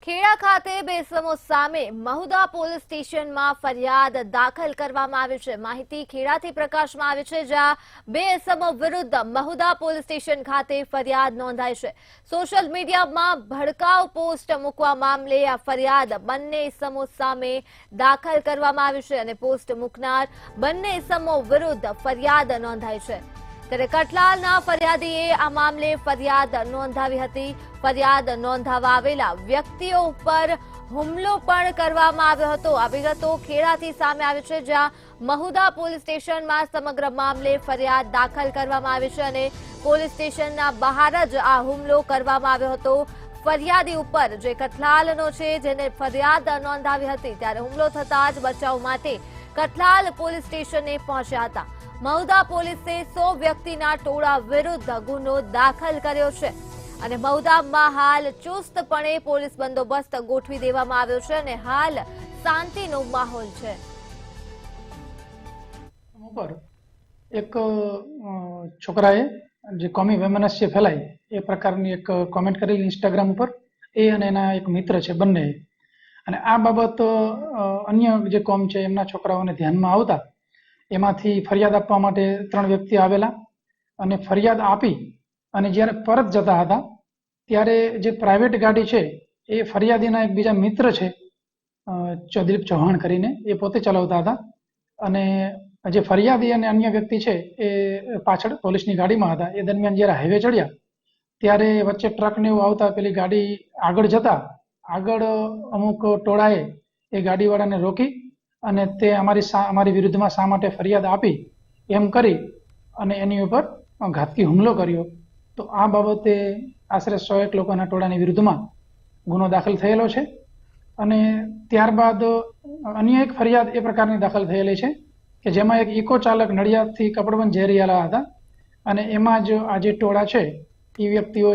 ખેડા ખાતે બે ઇસમો સામે મહુદા પોલીસ સ્ટેશનમાં ફરિયાદ દાખલ કરવામાં આવી છે। માહિતી ખેડાથી પ્રકાશમાં આવી છે, જ્યાં બે ઇસમો વિરુદ્ધ મહુદા પોલીસ સ્ટેશન ખાતે ફરિયાદ નોંધાઈ છે। સોશિયલ મીડિયામાં ભડકાઉ પોસ્ટ મૂકવા મામલે આ ફરિયાદ બંને ઇસમો સામે દાખલ કરવામાં આવી છે અને પોસ્ટ મૂકનાર બંને ઇસમો વિરુદ્ધ ફરિયાદ નોંધાઈ છે। ત્યારે કઠલાલના ફરિયાદીએ આ મામલે ફરિયાદ નોંધાવી હતી। ફરિયાદ નોંધાવા આવેલા વ્યક્તિઓ ઉપર હુમલો પણ કરવામાં આવ્યો હતો। આ વિગતો ખેડાથી સામે આવી છે, જ્યાં મહુદા પોલીસ સ્ટેશનમાં સમગ્ર મામલે ફરિયાદ દાખલ કરવામાં આવી છે અને પોલીસ સ્ટેશનના બહાર જ આ હુમલો કરવામાં આવ્યો હતો। ફરિયાદી ઉપર જે કઠલાલનો છે, જેને ફરિયાદ નોંધાવી હતી, ત્યારે હુમલો થતા જ બચાવ માટે કઠલાલ પોલીસ સ્ટેશને પહોંચ્યા હતા। મહુદા પોલીસે 100 વ્યક્તિના ટોળા વિરુદ્ધ ગુનો દાખલ કર્યો છે અને મહુદામાં હાલ ચુસ્તપણે પોલીસ બંદોબસ્ત ગોઠવી દેવામાં આવ્યો છે અને હાલ શાંતિનો માહોલ છે। એક છોકરાએ જે કોમી વૈમનસ્ય ફેલાય એ પ્રકારની એક કોમેન્ટ કરી ઇન્સ્ટાગ્રામ ઉપર, એ અને એના એક મિત્ર છે બંને, અને આ બાબત અન્ય જે કોમ છે એમના છોકરાઓને ધ્યાનમાં આવતા એમાંથી ફરિયાદ આપવા માટે 3 વ્યક્તિ આવેલા અને ફરિયાદ આપી અને જ્યારે પરત જતા હતા ત્યારે જે પ્રાઇવેટ ગાડી છે એ ફરિયાદીના એક બીજા મિત્ર છે, ચૌધરી ચૌહાણ કરીને, એ પોતે ચલાવતા હતા અને જે ફરિયાદી અને અન્ય વ્યક્તિ છે એ પાછળ પોલીસની ગાડીમાં હતા। એ દરમિયાન જ્યારે હાઈવે ચડ્યા ત્યારે વચ્ચે ટ્રક ને એવું આવતા પેલી ગાડી આગળ જતા આગળ અમુક ટોળાએ એ ગાડીવાળાને રોકી અને તે અમારી વિરુદ્ધમાં શા માટે ફરિયાદ આપી એમ કરી અને એની ઉપર ઘાતકી હુમલો કર્યો। તો આ બાબતે આશરે 101 લોકોના ટોળાની વિરુદ્ધમાં ગુનો દાખલ થયેલો છે અને ત્યારબાદ અન્ય એક ફરિયાદ એ પ્રકારની દાખલ થયેલી છે કે જેમાં એક ઇકો ચાલક નડિયાદથી કપડવંજ જઈ રહ્યા હતા અને એમાં જ આ જે ટોળા છે એ વ્યક્તિઓ